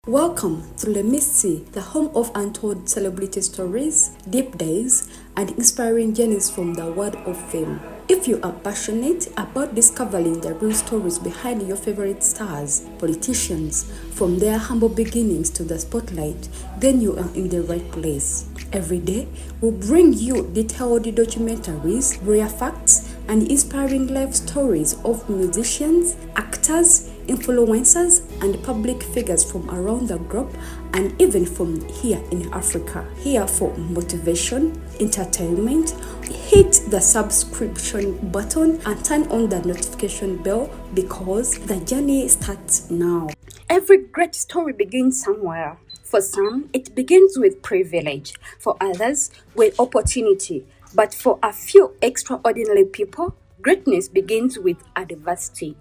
Welcome to Lemisi, the home of untold celebrity stories, deep dives, and inspiring journeys from the world of fame. If you are passionate about discovering the real stories behind your favorite stars, politicians, from their humble beginnings to the spotlight, then you are in the right place. Every day, we'll bring you detailed documentaries, rare facts, and inspiring life stories of musicians, actors, influencers, and public figures from around the globe and even from here in Africa. Here for motivation, entertainment. Hit the subscription button and turn on the notification bell because the journey starts now. Every great story begins somewhere. For some, it begins with privilege. For others, with opportunity. But for a few extraordinary people, greatness begins with adversity.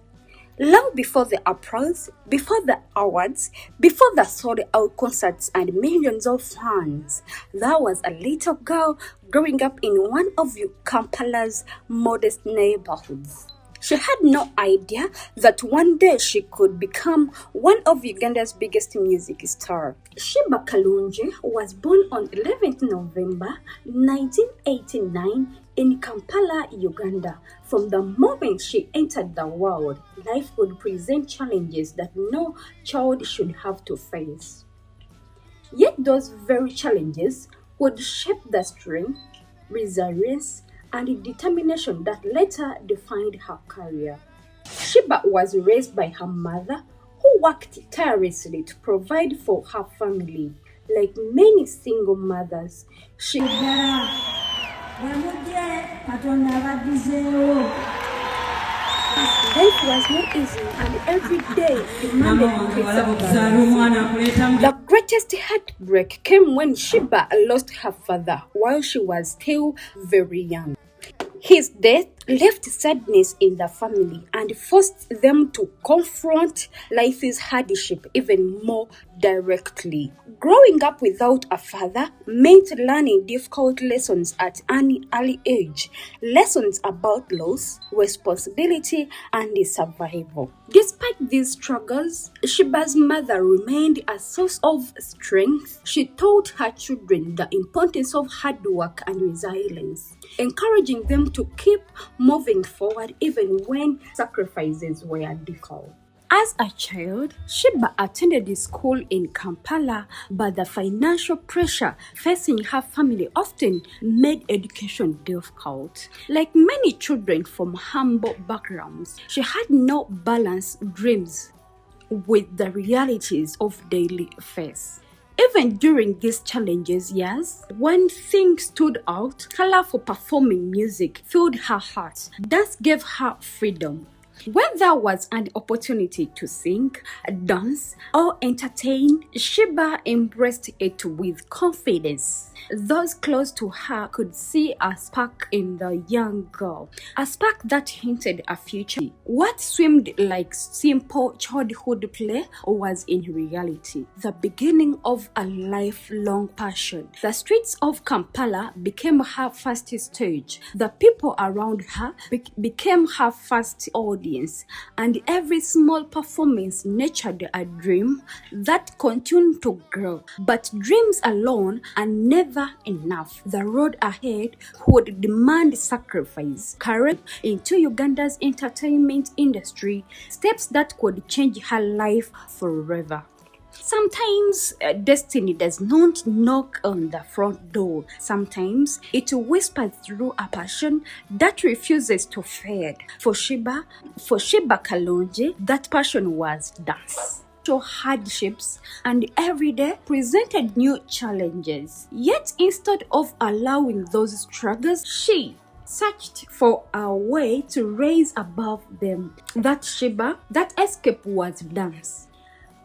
Long before the applause, before the awards, before the sold-out concerts and millions of fans, there was a little girl growing up in one of Kampala's modest neighborhoods. She had no idea that one day she could become one of Uganda's biggest music stars. Sheba Kalungi was born on 11th November 1989 in Kampala, Uganda. From the moment she entered the world, life would present challenges that no child should have to face. Yet those very challenges would shape the strength, resilience, and determination that later defined her career. Sheba was raised by her mother, who worked tirelessly to provide for her family. Like many single mothers, life was not easy and every day demanded perseverance. The greatest heartbreak came when Sheba lost her father while she was still very young. His death left sadness in the family and forced them to confront life's hardship even more directly. Growing up without a father meant learning difficult lessons at an early age, lessons about loss, responsibility, and survival. Despite these struggles, Sheba's mother remained a source of strength. She taught her children the importance of hard work and resilience, encouraging them to keep moving forward even when sacrifices were difficult. As a child, Sheba attended school in Kampala, but the financial pressure facing her family often made education difficult. Like many children from humble backgrounds, she had no balanced dreams with the realities of daily affairs. Even during these challenges years, one thing stood out: her love for performing music filled her heart. That gave her freedom. When there was an opportunity to sing, dance, or entertain, Sheba embraced it with confidence. Those close to her could see a spark in the young girl, a spark that hinted a future. What seemed like simple childhood play was in reality the beginning of a lifelong passion. The streets of Kampala became her first stage. The people around her became her first audience, and every small performance nurtured a dream that continued to grow. But dreams alone are never enough. The road ahead would demand sacrifice, courage into Uganda's entertainment industry, steps that could change her life forever. Sometimes destiny does not knock on the front door. Sometimes it whispers through a passion that refuses to fade. For Sheba Kalonji, that passion was dance. Hardships and every day presented new challenges. Yet instead of allowing those struggles, she searched for a way to rise above them. That escape was dance.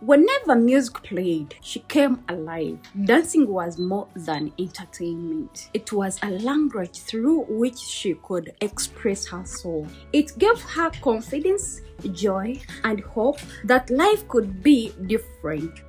Whenever music played, she came alive. Dancing was more than entertainment. It was a language through which she could express her soul. It gave her confidence, joy, and hope that life could be different.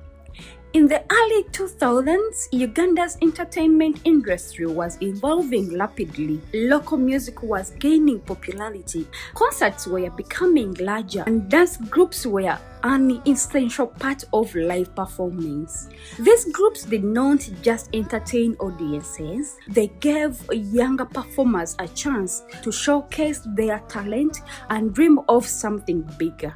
In the early 2000s, Uganda's entertainment industry was evolving rapidly. Local music was gaining popularity, concerts were becoming larger, and dance groups were an essential part of live performance. These groups did not just entertain audiences, they gave younger performers a chance to showcase their talent and dream of something bigger.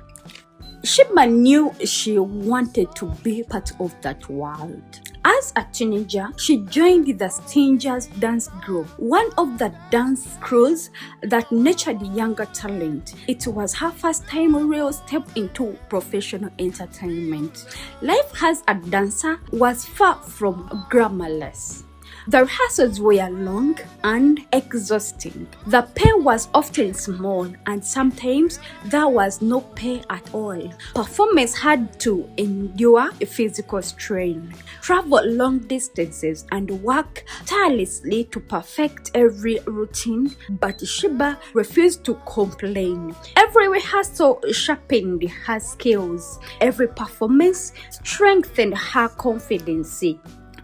Sheba knew she wanted to be part of that world. As a teenager, she joined the Stingers dance group, one of the dance crews that nurtured younger talent. It was her first time real step into professional entertainment. Life as a dancer was far from glamorous. The rehearsals were long and exhausting. The pay was often small, and sometimes there was no pay at all. Performers had to endure physical strain, travel long distances, and work tirelessly to perfect every routine, but Sheba refused to complain. Every rehearsal sharpened her skills. Every performance strengthened her confidence.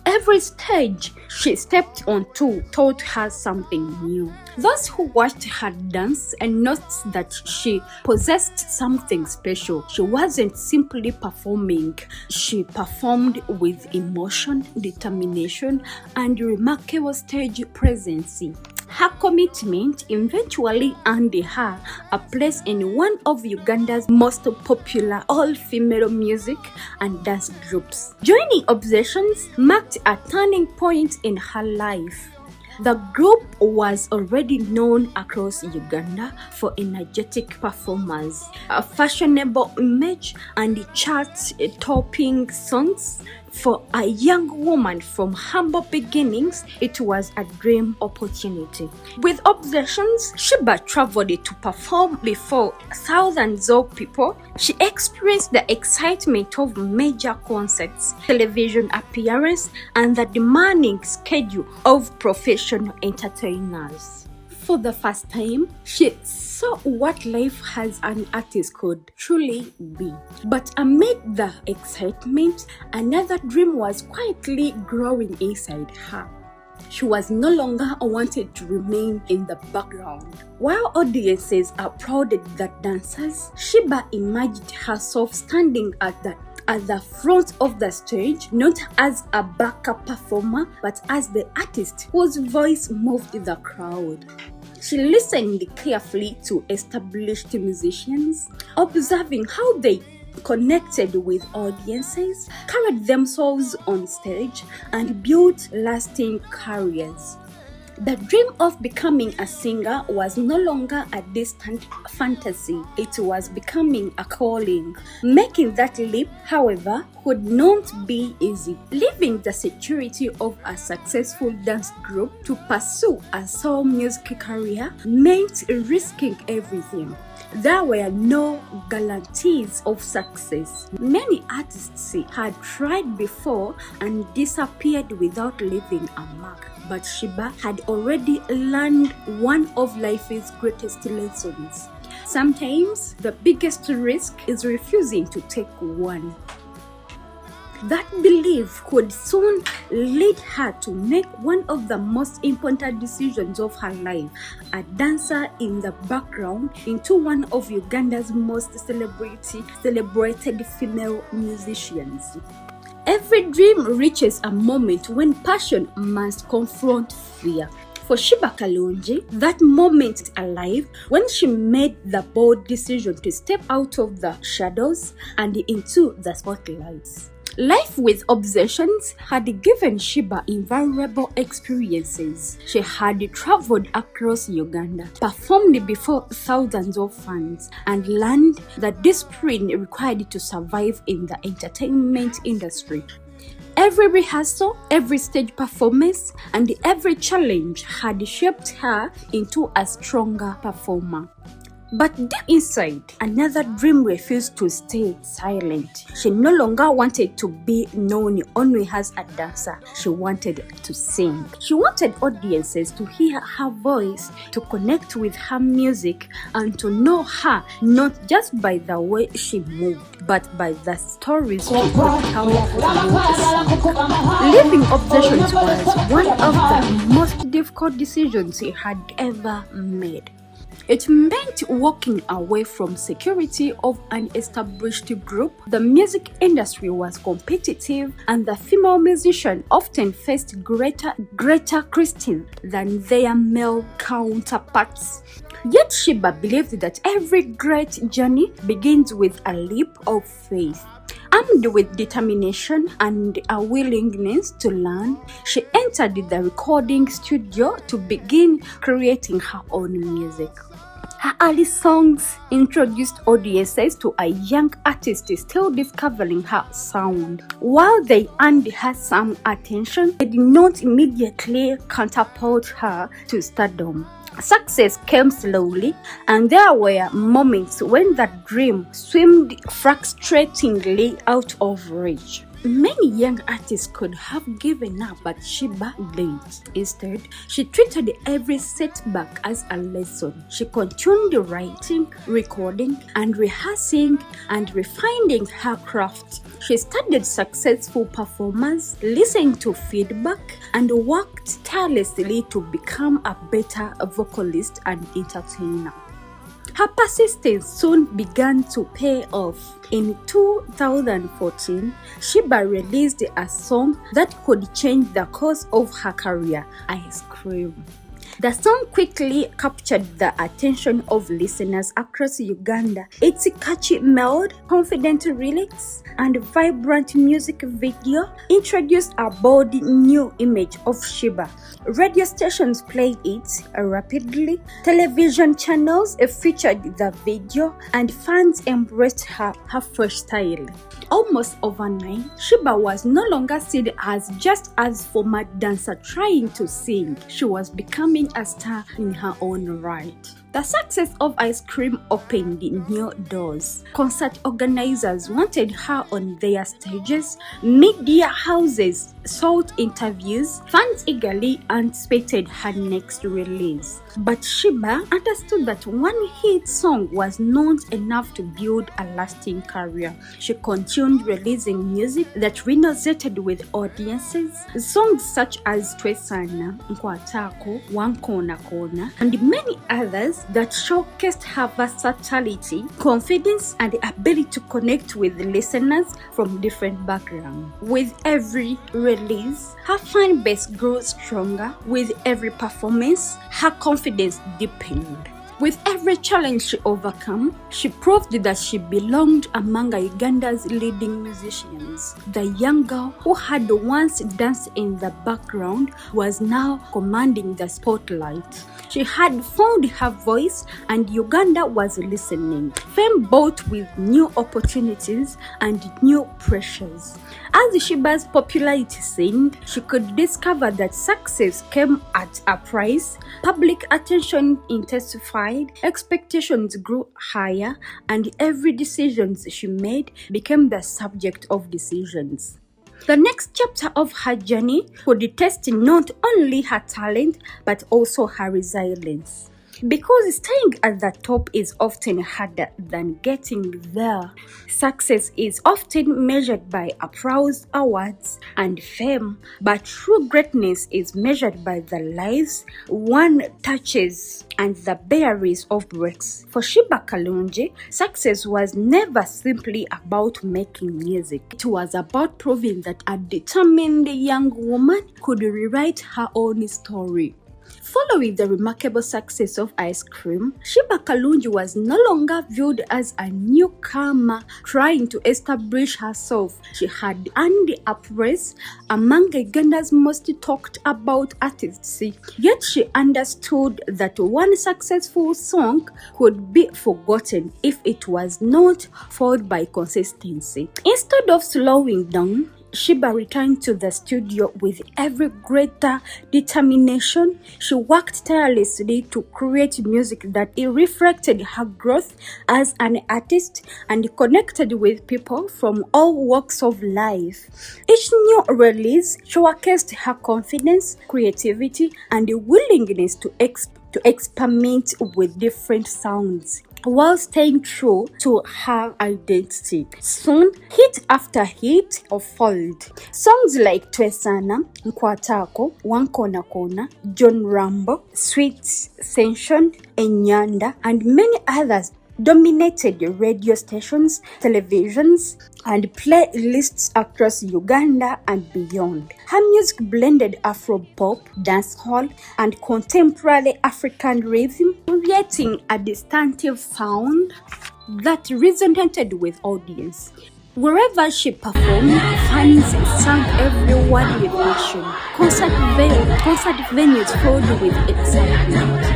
Every stage she stepped onto taught her something new. Those who watched her dance and noticed that she possessed something special. She wasn't simply performing. She performed with emotion, determination, and remarkable stage presence. Her commitment eventually earned her a place in one of Uganda's most popular all-female music and dance groups. Joining Obsessions marked a turning point in her life. The group was already known across Uganda for energetic performers, a fashionable image, and chart-topping songs. For a young woman from humble beginnings, it was a dream opportunity. With Obsessions, Sheba traveled to perform before thousands of people. She experienced the excitement of major concerts, television appearances, and the demanding schedule of professional entertainers. For the first time, she saw what life as an artist could truly be. But amid the excitement, another dream was quietly growing inside her. She was no longer wanted to remain in the background. While audiences applauded the dancers, Sheba imagined herself standing at the front of the stage, not as a backup performer, but as the artist whose voice moved the crowd. She listened carefully to established musicians, observing how they connected with audiences, carried themselves on stage, and built lasting careers. The dream of becoming a singer was no longer a distant fantasy, it was becoming a calling. Making that leap, however, would not be easy. Leaving the security of a successful dance group to pursue a soul music career meant risking everything. There were no guarantees of success. Many artists had tried before and disappeared without leaving a mark. But Sheba had already learned one of life's greatest lessons. Sometimes the biggest risk is refusing to take one. That belief could soon lead her to make one of the most important decisions of her life, a dancer in the background, into one of Uganda's most celebrated female musicians. Every dream reaches a moment when passion must confront fear. For Sheba Kalungi, that moment alive when she made the bold decision to step out of the shadows and into the spotlights. Life with Obsessions had given Sheba invaluable experiences. She had traveled across Uganda, performed before thousands of fans, and learned the discipline required to survive in the entertainment industry. Every rehearsal, every stage performance, and every challenge had shaped her into a stronger performer. But deep inside, another dream refused to stay silent. She no longer wanted to be known only as a dancer. She wanted to sing. She wanted audiences to hear her voice, to connect with her music, and to know her not just by the way she moved, but by the stories she could tell through the song. Leaving Obsessions was one of the most difficult decisions he had ever made. It meant walking away from security of an established group. The music industry was competitive, and the female musicians often faced greater criticism than their male counterparts. Yet Sheba believed that every great journey begins with a leap of faith. Armed with determination and a willingness to learn, she entered the recording studio to begin creating her own music. Her early songs introduced audiences to a young artist still discovering her sound. While they earned her some attention, they did not immediately catapult her to stardom. Success came slowly, and there were moments when that dream seemed frustratingly out of reach. Many young artists could have given up, but Sheba didn't. Instead, she treated every setback as a lesson. She continued writing, recording, and rehearsing and refining her craft. She studied successful performers, listened to feedback, and worked tirelessly to become a better vocalist and entertainer. Her persistence soon began to pay off. In 2014, Sheba released a song that could change the course of her career, Ice Cream. The song quickly captured the attention of listeners across Uganda. Its catchy melody, confident lyrics, and vibrant music video introduced a bold new image of Sheba. Radio stations played it rapidly, television channels featured the video, and fans embraced her fresh style. Almost overnight, Sheba was no longer seen as just a former dancer trying to sing. She was becoming a star in her own right. The success of Ice Cream opened new doors. Concert organizers wanted her on their stages. Media houses sought interviews. Fans eagerly anticipated her next release. But Sheba understood that one hit song was not enough to build a lasting career. She continued releasing music that resonated with audiences. Songs such as Twesana, Nkwatako, Wankona Kona, and many others that showcased her versatility, confidence, and the ability to connect with listeners from different backgrounds. With every release, her fan base grew stronger. With every performance, her confidence deepened. With every challenge she overcame, she proved that she belonged among Uganda's leading musicians. The young girl who had once danced in the background was now commanding the spotlight. She had found her voice, and Uganda was listening. Fame brought with new opportunities and new pressures. As Sheba's popularity sank, she could discover that success came at a price. Public attention intensified, expectations grew higher, and every decision she made became the subject of decisions. The next chapter of her journey would test not only her talent but also her resilience. Because staying at the top is often harder than getting there. Success is often measured by applause, awards, and fame, but true greatness is measured by the lives one touches and the barriers of breaks. For Sheba Kalungi, success was never simply about making music. It was about proving that a determined young woman could rewrite her own story. Following the remarkable success of Ice Cream, Sheba Kalungi was no longer viewed as a newcomer trying to establish herself. She had earned a place among Uganda's most talked about artists, yet she understood that one successful song could be forgotten if it was not followed by consistency. Instead of slowing down, Sheba returned to the studio with ever greater determination. She worked tirelessly to create music that reflected her growth as an artist and connected with people from all walks of life. Each new release showcased her confidence, creativity, and willingness to experiment with different sounds while staying true to her identity. Soon, hit after hit followed. Songs like Twesana, Nkwatako, Wankona Kona, John Rambo, Sweet Sensation, Enyanda, and many others dominated radio stations, televisions, and playlists across Uganda and beyond. Her music blended Afro-pop, dancehall, and contemporary African rhythm, creating a distinctive sound that resonated with audience. Wherever she performed, fans sang every word with passion. Concert venues filled with excitement.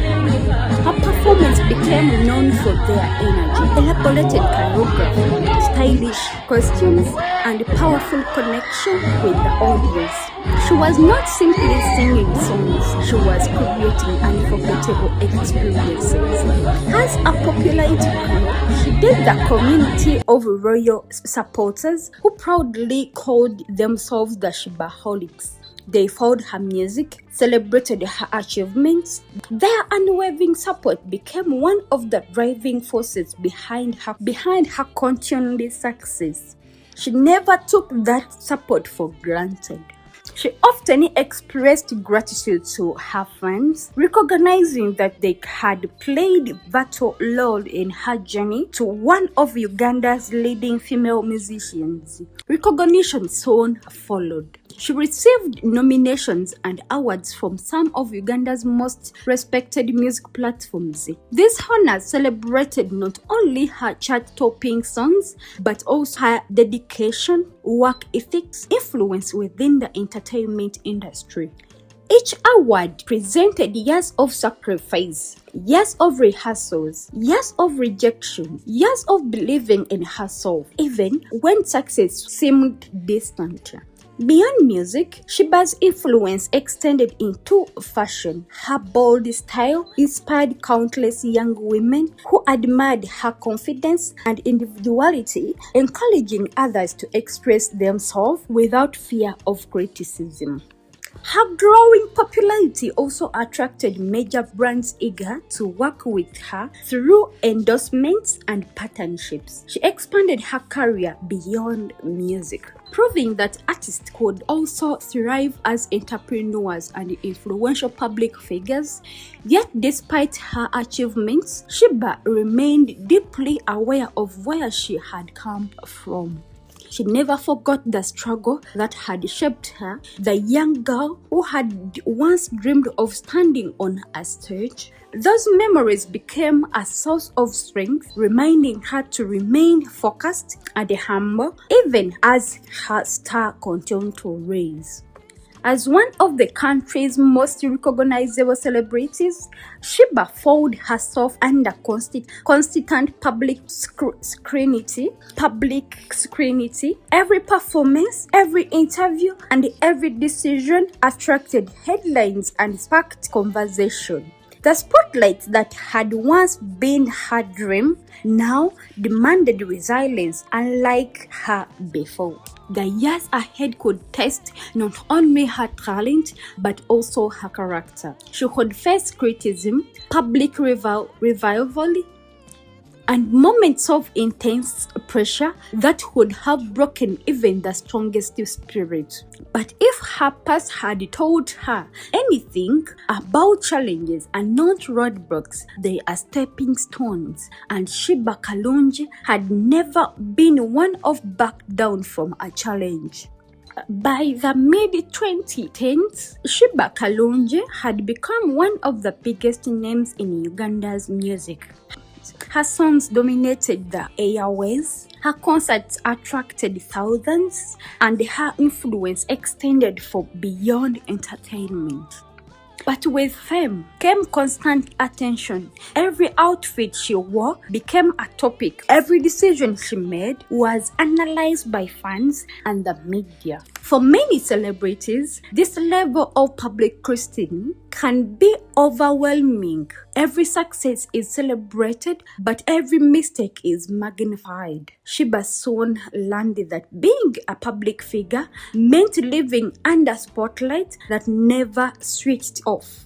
Her performance became known for their energy, elaborated choreography, stylish costumes, and powerful connection with the audience. She was not simply singing songs, she was creating unforgettable experiences. As a popularity grew, she did the community of royal supporters who proudly called themselves the Shebaholics. They followed her music, celebrated her achievements. Their unwavering support became one of the driving forces behind her continued success. She never took that support for granted. She often expressed gratitude to her fans, recognizing that they had played a vital role in her journey to one of Uganda's leading female musicians. Recognition soon followed. She received nominations and awards from some of Uganda's most respected music platforms. These honors celebrated not only her chart-topping songs, but also her dedication, work ethics, influence within the entertainment industry. Each award presented years of sacrifice, years of rehearsals, years of rejection, years of believing in herself, even when success seemed distant. Beyond music, Sheba's influence extended into fashion. Her bold style inspired countless young women who admired her confidence and individuality, encouraging others to express themselves without fear of criticism. Her growing popularity also attracted major brands eager to work with her through endorsements and partnerships. She expanded her career beyond music, proving that artists could also thrive as entrepreneurs and influential public figures. Yet, despite her achievements, Sheba remained deeply aware of where she had come from. She never forgot the struggle that had shaped her, the young girl who had once dreamed of standing on a stage. Those memories became a source of strength, reminding her to remain focused and humble, even as her star continued to rise. As one of the country's most recognizable celebrities, Sheba found herself under constant public scrutiny. Every performance, every interview, and every decision attracted headlines and sparked conversation. The spotlight that had once been her dream now demanded resilience, unlike her before. The years ahead could test not only her talent but also her character. She would face criticism, public revival, and moments of intense pressure that would have broken even the strongest spirit. But if her past had taught her anything about challenges and not roadblocks, they are stepping stones, and Sheba Kalungi had never been one of back down from a challenge. By the mid-2010s, Sheba Kalungi had become one of the biggest names in Uganda's music. Her songs dominated the airwaves, her concerts attracted thousands, and her influence extended for beyond entertainment. But with fame came constant attention. Every outfit she wore became a topic. Every decision she made was analyzed by fans and the media. For many celebrities, this level of public scrutiny can be overwhelming. Every success is celebrated, but every mistake is magnified. Sheba soon learned that being a public figure meant living under spotlight that never switched off.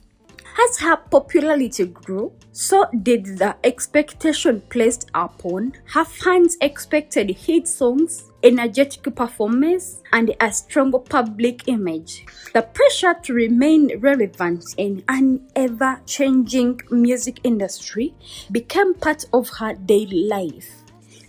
As her popularity grew, so did the expectation placed upon her. Fans expected hit songs, energetic performance, and a strong public image. The pressure to remain relevant in an ever-changing music industry became part of her daily life.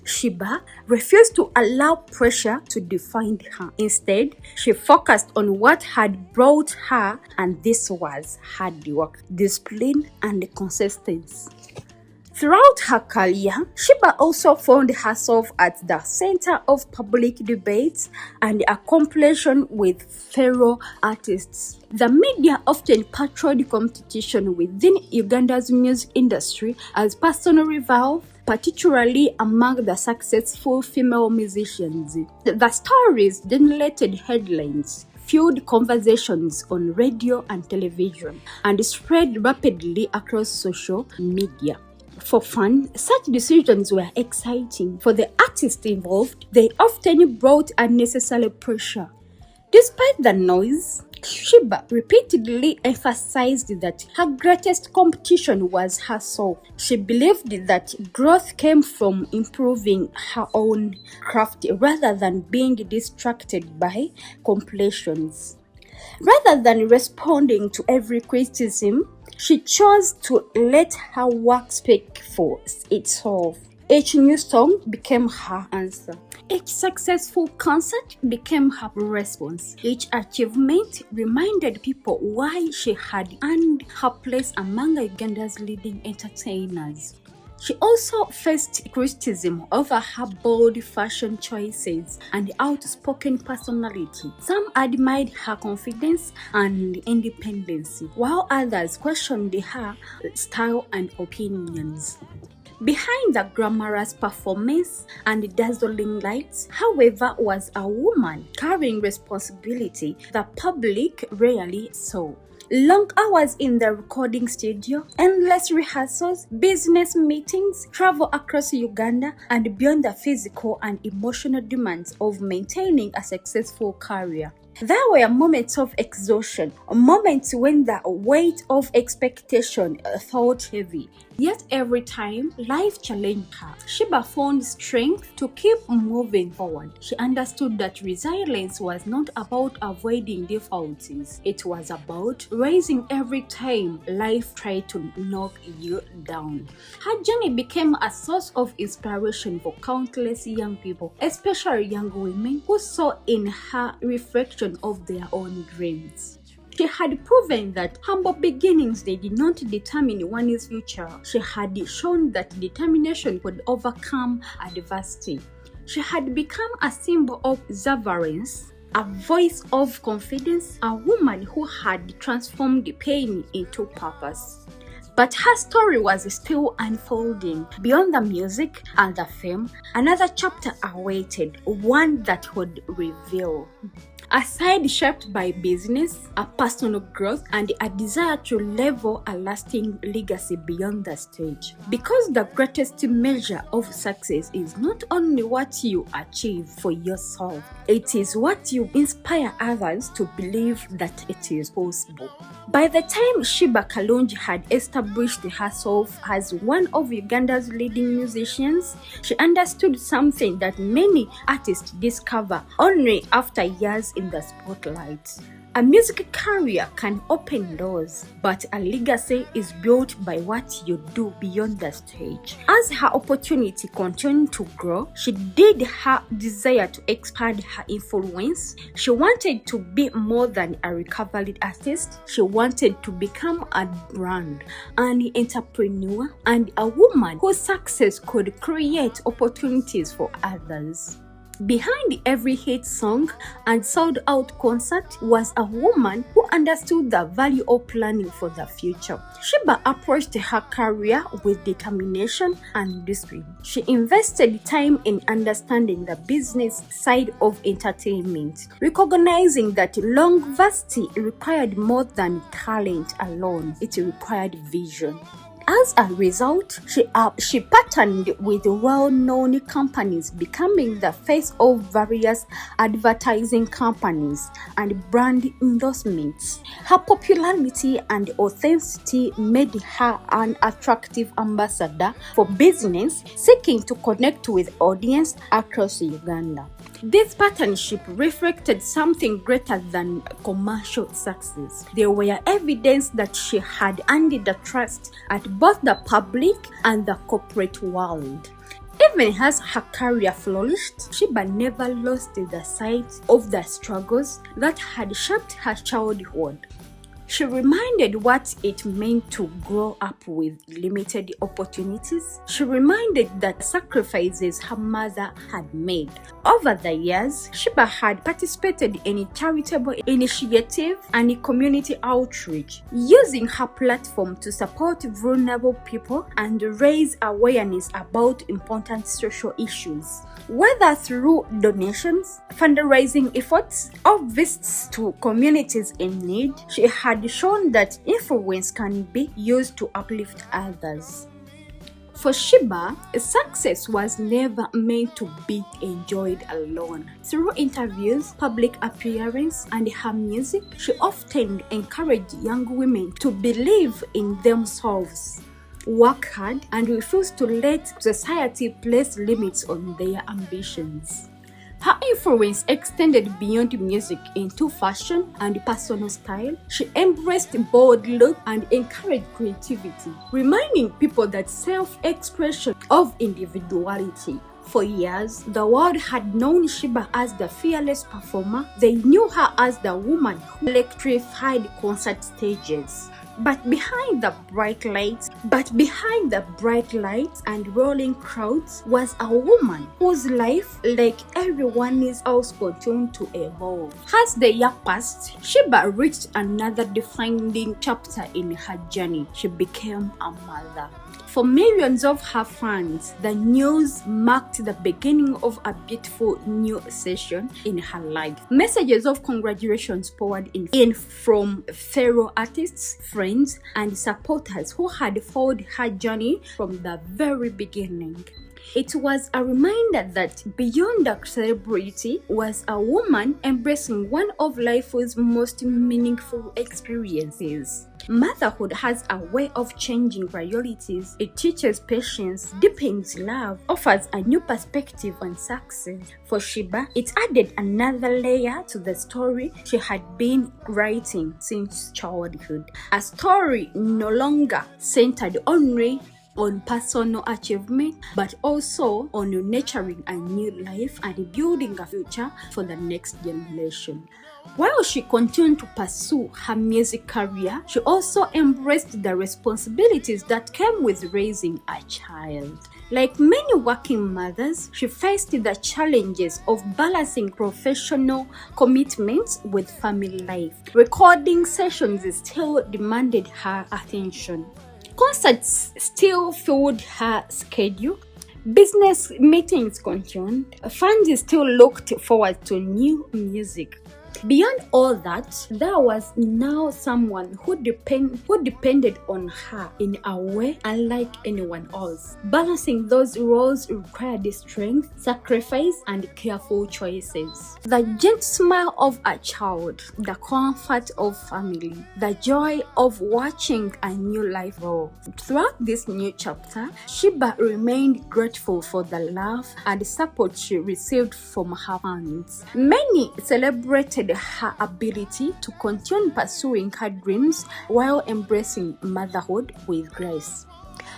Sheba refused to allow pressure to define her. Instead, she focused on what had brought her, and this was hard work, discipline, and consistency. Throughout her career, Sheba also found herself at the center of public debates and a competition with fellow artists. The media often portrayed competition within Uganda's music industry as personal rival, particularly among the successful female musicians. The stories generated headlines, fueled conversations on radio and television, and spread rapidly across social media. For fans, such decisions were exciting. For the artists involved, they often brought unnecessary pressure. Despite the noise, Sheba repeatedly emphasized that her greatest competition was herself. She believed that growth came from improving her own craft rather than being distracted by completions. Rather than responding to every criticism, she chose to let her work speak for itself. Each new song became her answer. Each successful concert became her response. Each achievement reminded people why she had earned her place among Uganda's leading entertainers. She also faced criticism over her bold fashion choices and outspoken personality. Some admired her confidence and independence, while others questioned her style and opinions. Behind the glamorous performance and dazzling lights, however, was a woman carrying responsibility the public rarely saw. Long hours in the recording studio, endless rehearsals, business meetings, travel across Uganda, and beyond the physical and emotional demands of maintaining a successful career. There were moments of exhaustion, moments when the weight of expectation felt heavy. Yet every time life challenged her, Sheba found strength to keep moving forward. She understood that resilience was not about avoiding difficulties. It was about rising every time life tried to knock you down. Her journey became a source of inspiration for countless young people, especially young women who saw in her reflection of their own dreams. She had proven that humble beginnings did not determine one's future. She had shown that determination could overcome adversity. She had become a symbol of perseverance, a voice of confidence, a woman who had transformed pain into purpose. But her story was still unfolding. Beyond the music and the fame, another chapter awaited, one that would reveal a side shaped by business, a personal growth, and a desire to leave a lasting legacy beyond the stage. Because the greatest measure of success is not only what you achieve for yourself, it is what you inspire others to believe that it is possible. By the time Sheba Kalungi had established herself as one of Uganda's leading musicians, she understood something that many artists discover only after years in the spotlight. A music career can open doors, but a legacy is built by what you do beyond the stage. As her opportunity continued to grow, she did her desire to expand her influence. She wanted to be more than a recovered artist. She wanted to become a brand, an entrepreneur, and a woman whose success could create opportunities for others. Behind every hit song and sold-out concert was a woman who understood the value of planning for the future. Sheba approached her career with determination and discipline. She invested time in understanding the business side of entertainment, recognizing that longevity required more than talent alone. It required vision. As a result, she partnered with well-known companies, becoming the face of various advertising companies and brand endorsements. Her popularity and authenticity made her an attractive ambassador for business seeking to connect with audience across Uganda. This partnership reflected something greater than commercial success. There were evidence that she had earned the trust at both the public and the corporate world. Even as her career flourished, Sheba never lost the sight of the struggles that had shaped her childhood. She reminded what it meant to grow up with limited opportunities. She reminded that sacrifices her mother had made. Over the years, Sheba had participated in charitable initiatives and community outreach, using her platform to support vulnerable people and raise awareness about important social issues. Whether through donations, fundraising efforts, or visits to communities in need, she had shown that influence can be used to uplift others. For Sheba, success was never meant to be enjoyed alone. Through interviews, public appearances, and her music, she often encouraged young women to believe in themselves, work hard, and refuse to let society place limits on their ambitions. Her influence extended beyond music into fashion and personal style. She embraced bold look and encouraged creativity, reminding people that self-expression of individuality. For years, the world had known Sheba as the fearless performer. They knew her as the woman who electrified concert stages. But behind the bright lights and rolling crowds was a woman whose life, like everyone else, continued to evolve. As the year passed, Sheba reached another defining chapter in her journey. She became a mother. For millions of her fans, the news marked the beginning of a beautiful new session in her life. Messages of congratulations poured in from fellow artists, friends, and supporters who had followed her journey from the very beginning. It was a reminder that beyond the celebrity was a woman embracing one of life's most meaningful experiences. Motherhood has a way of changing priorities. It teaches patience, deepens love, offers a new perspective on success. For Sheba, it added another layer to the story she had been writing since childhood. A story no longer centered only on personal achievement, but also on nurturing a new life and building a future for the next generation. While she continued to pursue her music career, she also embraced the responsibilities that came with raising a child. Like many working mothers, she faced the challenges of balancing professional commitments with family life. Recording sessions still demanded her attention. Concerts still filled her schedule. Business meetings continued. Fans still looked forward to new music. Beyond all that, there was now someone who depended on her in a way unlike anyone else. Balancing those roles required strength, sacrifice, and careful choices. The gentle smile of a child, the comfort of family, the joy of watching a new life grow. Throughout this new chapter, Sheba remained grateful for the love and support she received from her fans. Many celebrated her ability to continue pursuing her dreams while embracing motherhood with grace.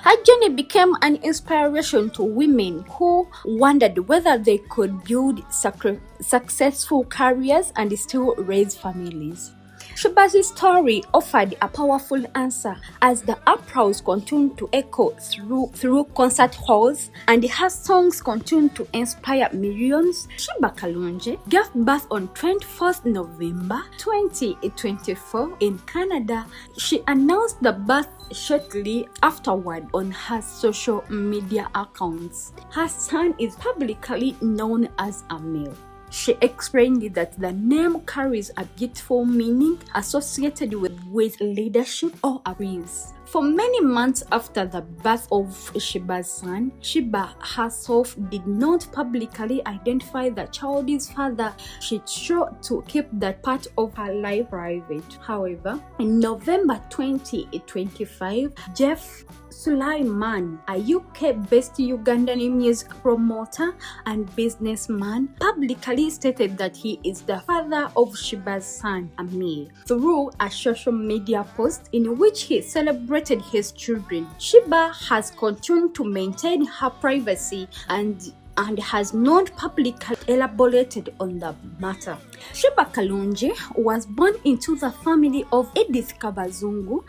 Her journey became an inspiration to women who wondered whether they could build successful careers and still raise families. Shiba's story offered a powerful answer as the applause continued to echo through concert halls and her songs continued to inspire millions. Shiba Kalonji gave birth on 21st November 2024 in Canada. She announced the birth shortly afterward on her social media accounts. Her son is publicly known as a male. She explained that the name carries a beautiful meaning associated with leadership or appearance. For many months after the birth of Shiba's son, Shiba herself did not publicly identify the child's father. She chose to keep that part of her life private. However, in November 2025, Jeff Sulaiman, a UK-based Ugandan music promoter and businessman, publicly stated that he is the father of Shiba's son, Amir, through a social media post in which he celebrated his children. Shiba has continued to maintain her privacy and has not publicly elaborated on the matter. Shiba Kalonji was born into the family of Edith Kabazungu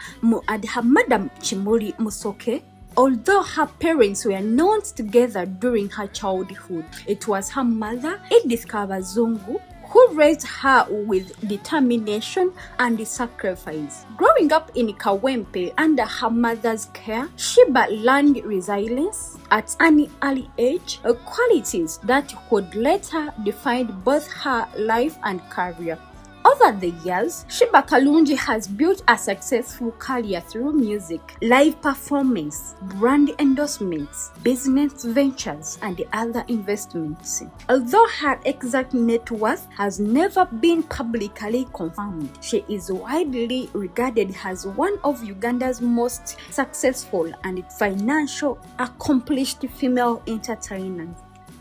and her mother Chimuri Musoke. Although her parents were not together during her childhood, it was her mother, Edith Kabazungu, who raised her with determination and sacrifice. Growing up in Kawempe under her mother's care, Shiba learned resilience at an early age, qualities that would later define both her life and career. Over the years, Shiba Kalonji has built a successful career through music, live performance, brand endorsements, business ventures, and other investments. Although her exact net worth has never been publicly confirmed, she is widely regarded as one of Uganda's most successful and financially accomplished female entertainers.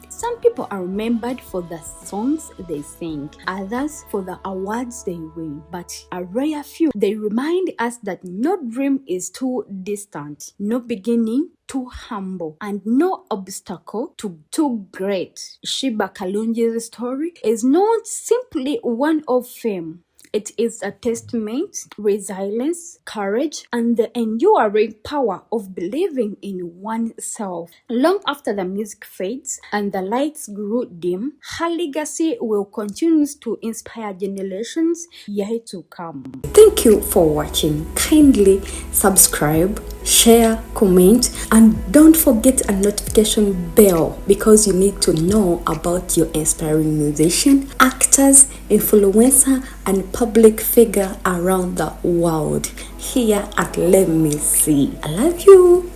Some people are remembered for the songs they sing, others for the awards they win, but a rare few. They remind us that no dream is too distant, no beginning too humble, and no obstacle too great. Shiba Kalonji's story is not simply one of fame. It is a testament, resilience, courage, and the enduring power of believing in oneself. Long after the music fades and the lights grew dim, her legacy will continue to inspire generations yet to come. Thank you for watching. Kindly subscribe, share, comment, and don't forget a notification bell because you need to know about your inspiring musician, actors, influencer, and public figure around the world here at Let Me See. I love you.